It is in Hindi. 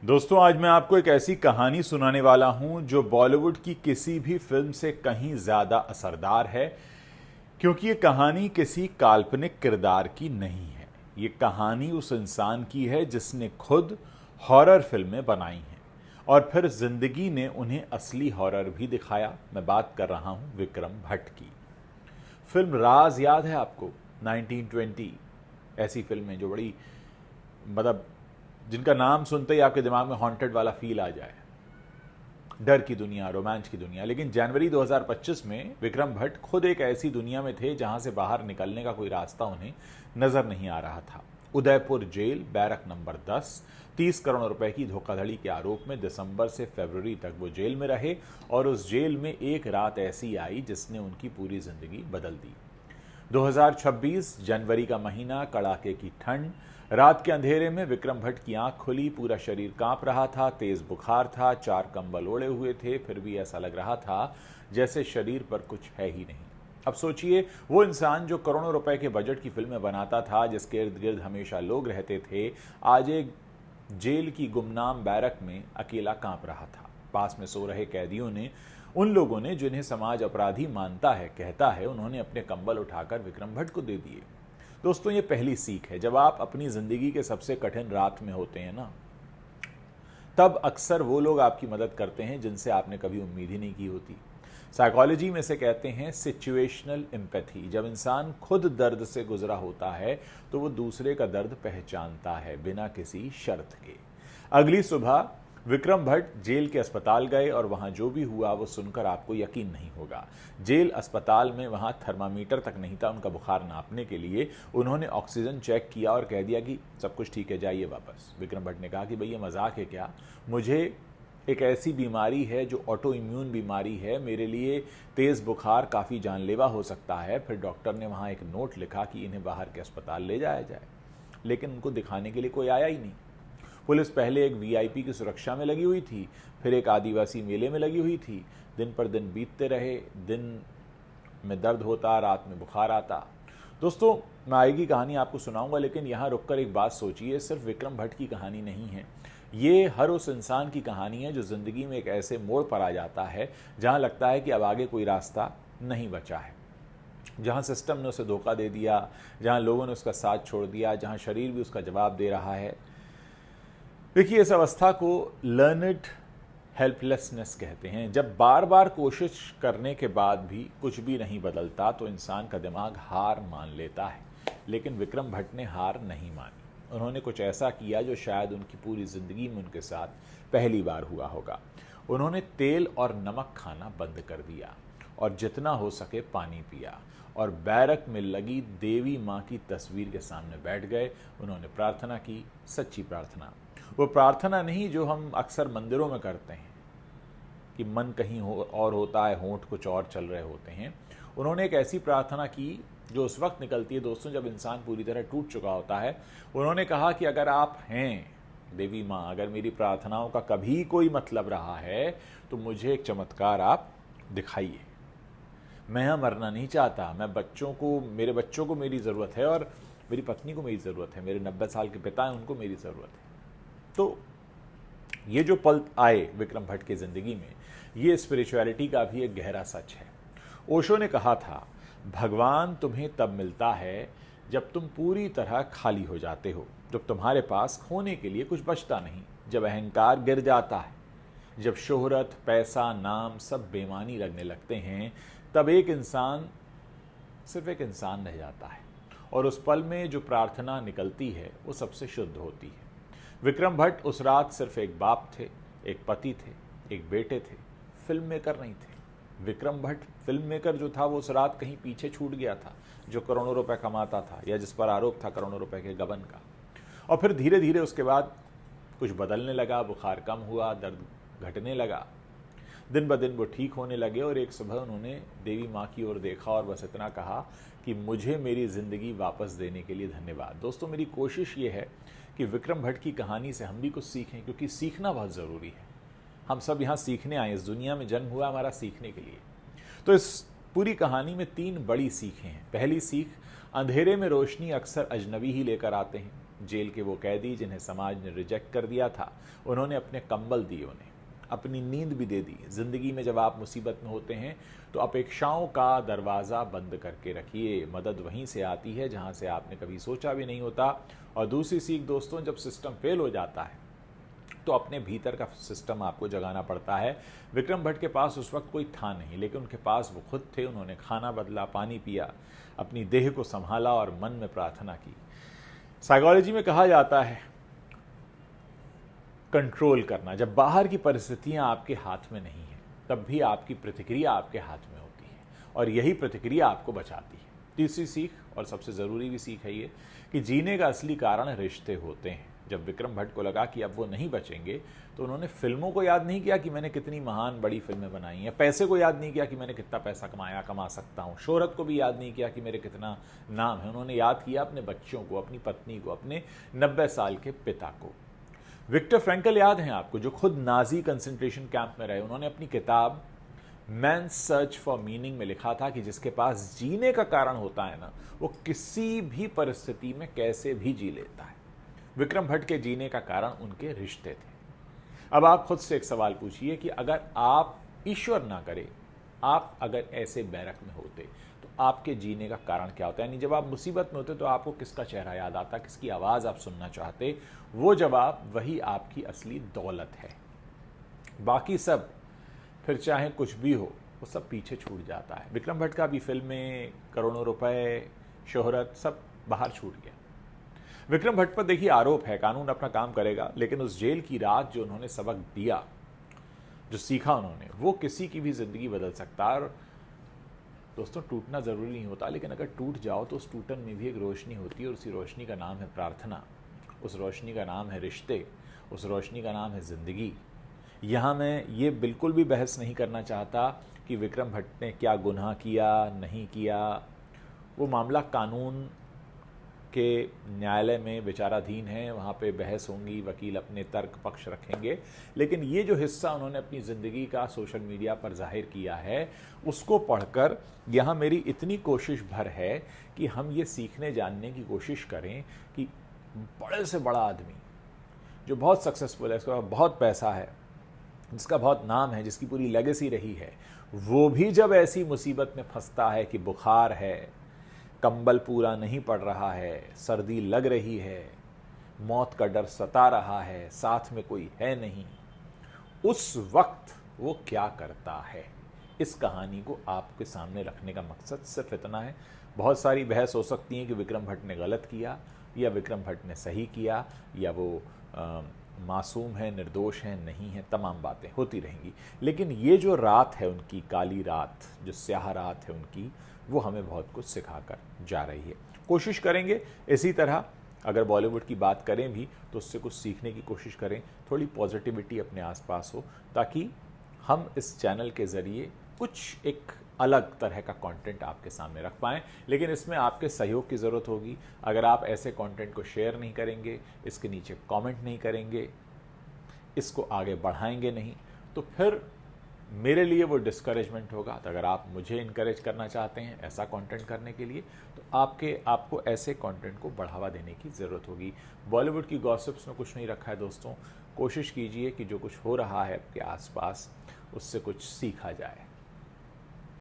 दोस्तों, आज मैं आपको एक ऐसी कहानी सुनाने वाला हूं जो बॉलीवुड की किसी भी फिल्म से कहीं ज्यादा असरदार है, क्योंकि ये कहानी किसी काल्पनिक किरदार की नहीं है। ये कहानी उस इंसान की है जिसने खुद हॉरर फिल्में बनाई हैं और फिर जिंदगी ने उन्हें असली हॉरर भी दिखाया। मैं बात कर रहा हूं विक्रम भट्ट की। फिल्म राज याद है आपको? 1920 ऐसी फिल्में जो बड़ी मतलब जिनका नाम सुनते ही आपके दिमाग में हॉन्टेड वाला फील आ जाए, डर की दुनिया, रोमांच की दुनिया। लेकिन जनवरी 2025 में विक्रम भट्ट खुद एक ऐसी दुनिया में थे जहां से बाहर निकलने का कोई रास्ता उन्हें नजर नहीं आ रहा था। उदयपुर जेल, बैरक नंबर 10, 30 करोड़ रुपए की धोखाधड़ी के आरोप में दिसंबर से फरवरी तक वो जेल में रहे और उस जेल में एक रात ऐसी आई जिसने उनकी पूरी जिंदगी बदल दी। 2026 जनवरी का महीना, कड़ाके की ठंड, रात के अंधेरे में विक्रम भट्ट की आंख खुली, पूरा शरीर कांप रहा था, तेज बुखार था, 4 कंबल ओढ़े हुए थे, फिर भी ऐसा लग रहा था जैसे शरीर पर कुछ है ही नहीं। अब सोचिए, वो इंसान जो करोड़ों रुपए के बजट की फिल्में बनाता था, जिसके इर्द गिर्द हमेशा लोग रहते थे, आज एक जेल की गुमनाम बैरक में अकेला कांप रहा था। पास में सो रहे कैदियों ने, उन लोगों ने जिन्हें समाज अपराधी मानता है, कहता है, उन्होंने अपने कंबल उठाकर विक्रम भट्ट को दे दिए। दोस्तों, ये पहली सीख है। जब आप अपनी जिंदगी के सबसे कठिन रात में होते हैं ना, तब अक्सर वो लोग आपकी मदद करते हैं जिनसे आपने कभी उम्मीद ही नहीं की होती। साइकोलॉजी में से कहते हैं सिचुएशनल एम्पैथी। जब इंसान खुद दर्द से गुजरा होता है तो वो दूसरे का दर्द पहचानता है बिना किसी शर्त के। अगली सुबह विक्रम भट्ट जेल के अस्पताल गए और वहां जो भी हुआ वो सुनकर आपको यकीन नहीं होगा। जेल अस्पताल में वहां थर्मामीटर तक नहीं था उनका बुखार नापने के लिए। उन्होंने ऑक्सीजन चेक किया और कह दिया कि सब कुछ ठीक है, जाइए वापस। विक्रम भट्ट ने कहा कि भाई ये मजाक है क्या? मुझे एक ऐसी बीमारी है जो ऑटो इम्यून बीमारी है, मेरे लिए तेज बुखार काफ़ी जानलेवा हो सकता है। फिर डॉक्टर ने वहाँ एक नोट लिखा कि इन्हें बाहर के अस्पताल ले जाया जाए, लेकिन उनको दिखाने के लिए कोई आया ही नहीं। पुलिस पहले एक वीआईपी की सुरक्षा में लगी हुई थी, फिर एक आदिवासी मेले में लगी हुई थी। दिन पर दिन बीतते रहे, दिन में दर्द होता, रात में बुखार आता। दोस्तों, मैं आगे की कहानी आपको सुनाऊंगा, लेकिन यहाँ रुककर एक बात सोचिए, सिर्फ विक्रम भट्ट की कहानी नहीं है ये। हर उस इंसान की कहानी है जो जिंदगी में एक ऐसे मोड़ पर आ जाता है जहाँ लगता है कि अब आगे कोई रास्ता नहीं बचा है, जहाँ सिस्टम ने उसे धोखा दे दिया, जहाँ लोगों ने उसका साथ छोड़ दिया, जहाँ शरीर भी उसका जवाब दे रहा है। देखिए, इस अवस्था को लर्नड हेल्पलेसनेस कहते हैं। जब बार बार कोशिश करने के बाद भी कुछ भी नहीं बदलता तो इंसान का दिमाग हार मान लेता है। लेकिन विक्रम भट्ट ने हार नहीं मानी। उन्होंने कुछ ऐसा किया जो शायद उनकी पूरी जिंदगी में उनके साथ पहली बार हुआ होगा। उन्होंने तेल और नमक खाना बंद कर दिया और जितना हो सके पानी पिया और बैरक में लगी देवी माँ की तस्वीर के सामने बैठ गए। उन्होंने प्रार्थना की, सच्ची प्रार्थना। वो प्रार्थना नहीं जो हम अक्सर मंदिरों में करते हैं कि मन कहीं और होता है, होंठ कुछ और चल रहे होते हैं। उन्होंने एक ऐसी प्रार्थना की जो उस वक्त निकलती है दोस्तों जब इंसान पूरी तरह टूट चुका होता है। उन्होंने कहा कि अगर आप हैं देवी माँ, अगर मेरी प्रार्थनाओं का कभी कोई मतलब रहा है तो मुझे एक चमत्कार आप दिखाइए। मैं यहाँ मरना नहीं चाहता। मेरे बच्चों को मेरी ज़रूरत है और मेरी पत्नी को मेरी ज़रूरत है, मेरे 90 साल के पिता हैं उनको मेरी ज़रूरत है। तो ये जो पल आए विक्रम भट्ट की ज़िंदगी में, ये स्पिरिचुअलिटी का भी एक गहरा सच है। ओशो ने कहा था, भगवान तुम्हें तब मिलता है जब तुम पूरी तरह खाली हो जाते हो, जब तुम्हारे पास खोने के लिए कुछ बचता नहीं, जब अहंकार गिर जाता है, जब शोहरत, पैसा, नाम सब बेमानी लगने लगते हैं, तब एक इंसान सिर्फ एक इंसान रह जाता है। और उस पल में जो प्रार्थना निकलती है वो सबसे शुद्ध होती है। विक्रम भट्ट उस रात सिर्फ एक बाप थे, एक पति थे, एक बेटे थे, फिल्म मेकर नहीं थे। विक्रम भट्ट फिल्म मेकर जो था वो उस रात कहीं पीछे छूट गया था, जो करोड़ों रुपए कमाता था या जिस पर आरोप था करोड़ों रुपए के गबन का। और फिर धीरे धीरे उसके बाद कुछ बदलने लगा, बुखार कम हुआ, दर्द घटने लगा, दिन ब दिन वो ठीक होने लगे और एक सुबह उन्होंने देवी माँ की ओर देखा और बस इतना कहा कि मुझे मेरी ज़िंदगी वापस देने के लिए धन्यवाद। दोस्तों, मेरी कोशिश ये है कि विक्रम भट्ट की कहानी से हम भी कुछ सीखें, क्योंकि सीखना बहुत ज़रूरी है। हम सब यहाँ सीखने आए, इस दुनिया में जन्म हुआ हमारा सीखने के लिए। तो इस पूरी कहानी में 3 बड़ी सीखें हैं। पहली सीख, अंधेरे में रोशनी अक्सर अजनबी ही लेकर आते हैं। जेल के वो कैदी जिन्हें समाज ने रिजेक्ट कर दिया था, उन्होंने अपने कंबल दिए, उन्हें अपनी नींद भी दे दी। जिंदगी में जब आप मुसीबत में होते हैं तो अपेक्षाओं का दरवाज़ा बंद करके रखिए। मदद वहीं से आती है जहां से आपने कभी सोचा भी नहीं होता। और दूसरी सीख दोस्तों, जब सिस्टम फेल हो जाता है तो अपने भीतर का सिस्टम आपको जगाना पड़ता है। विक्रम भट्ट के पास उस वक्त कोई था नहीं, लेकिन उनके पास वो खुद थे। उन्होंने खाना बदला, पानी पिया, अपनी देह को संभाला और मन में प्रार्थना की। साइकोलॉजी में कहा जाता है कंट्रोल करना। जब बाहर की परिस्थितियां आपके हाथ में नहीं है, तब भी आपकी प्रतिक्रिया आपके हाथ में होती है और यही प्रतिक्रिया आपको बचाती है। तीसरी सीख और सबसे ज़रूरी भी सीख है ये कि जीने का असली कारण रिश्ते होते हैं। जब विक्रम भट्ट को लगा कि अब वो नहीं बचेंगे तो उन्होंने फिल्मों को याद नहीं किया कि मैंने कितनी महान बड़ी फिल्में बनाई हैं, पैसे को याद नहीं किया कि मैंने कितना पैसा कमा सकता हूँ, शोहरत को भी याद नहीं किया कि मेरे कितना नाम है। उन्होंने याद किया अपने बच्चों को, अपनी पत्नी को, अपने 90 साल के पिता को। विक्टर फ्रैंकल याद हैं आपको, जो खुद नाजी कंसंट्रेशन कैंप में रहे। उन्होंने अपनी किताब मैन सर्च फॉर मीनिंग में लिखा था कि जिसके पास जीने का कारण होता है ना, वो किसी भी परिस्थिति में कैसे भी जी लेता है। विक्रम भट्ट के जीने का कारण उनके रिश्ते थे। अब आप खुद से एक सवाल पूछिए कि अगर आप, ईश्वर ना करे, आप अगर ऐसे बैरक में होते तो आपके जीने का कारण क्या होता है? यानी जब आप मुसीबत में होते तो आपको किसका चेहरा याद आता, किसकी आवाज़ आप सुनना चाहते? वो जवाब वही आपकी असली दौलत है। बाकी सब फिर चाहे कुछ भी हो, वो सब पीछे छूट जाता है। विक्रम भट्ट का भी फिल्में, करोड़ों रुपए, शोहरत, सब बाहर छूट गया। विक्रम भट्ट पर देखिए आरोप है, कानून अपना काम करेगा, लेकिन उस जेल की रात जो उन्होंने सबक दिया, जो सीखा उन्होंने, वो किसी की भी जिंदगी बदल सकता है। और दोस्तों, टूटना जरूरी नहीं होता, लेकिन अगर टूट जाओ तो उस टूटन में भी एक रोशनी होती है और उसी रोशनी का नाम है प्रार्थना, उस रोशनी का नाम है रिश्ते, उस रोशनी का नाम है जिंदगी। यहाँ मैं ये बिल्कुल भी बहस नहीं करना चाहता कि विक्रम भट्ट ने क्या गुनाह किया, नहीं किया। वो मामला कानून के न्यायालय में विचाराधीन है, वहाँ पे बहस होंगी, वकील अपने तर्क पक्ष रखेंगे। लेकिन ये जो हिस्सा उन्होंने अपनी ज़िंदगी का सोशल मीडिया पर जाहिर किया है, उसको पढ़कर यहाँ मेरी इतनी कोशिश भर है कि हम ये सीखने जानने की कोशिश करें कि बड़े से बड़ा आदमी जो बहुत सक्सेसफुल है, इसका बहुत पैसा है, जिसका बहुत नाम है, जिसकी पूरी लेगेसी रही है, वो भी जब ऐसी मुसीबत में फंसता है कि बुखार है, कंबल पूरा नहीं पड़ रहा है, सर्दी लग रही है, मौत का डर सता रहा है, साथ में कोई है नहीं, उस वक्त वो क्या करता है? इस कहानी को आपके सामने रखने का मकसद सिर्फ इतना है। बहुत सारी बहस हो सकती है कि विक्रम भट्ट ने गलत किया या विक्रम भट्ट ने सही किया, या वो मासूम है, निर्दोष है, नहीं है, तमाम बातें होती रहेंगी। लेकिन ये जो रात है उनकी, काली रात, जो स्याह रात है उनकी, वो हमें बहुत कुछ सिखाकर जा रही है। कोशिश करेंगे इसी तरह, अगर बॉलीवुड की बात करें भी तो उससे कुछ सीखने की कोशिश करें, थोड़ी पॉजिटिविटी अपने आसपास हो, ताकि हम इस चैनल के ज़रिए कुछ एक अलग तरह का कंटेंट आपके सामने रख पाएँ। लेकिन इसमें आपके सहयोग की ज़रूरत होगी। अगर आप ऐसे कंटेंट को शेयर नहीं करेंगे, इसके नीचे कमेंट नहीं करेंगे, इसको आगे बढ़ाएंगे नहीं, तो फिर मेरे लिए वो डिस्करेजमेंट होगा। तो अगर आप मुझे इनकरेज करना चाहते हैं ऐसा कंटेंट करने के लिए, तो आपको ऐसे कंटेंट को बढ़ावा देने की ज़रूरत होगी। बॉलीवुड की गॉसिप्स में कुछ नहीं रखा है दोस्तों। कोशिश कीजिए कि जो कुछ हो रहा है आपके आसपास, उससे कुछ सीखा जाए।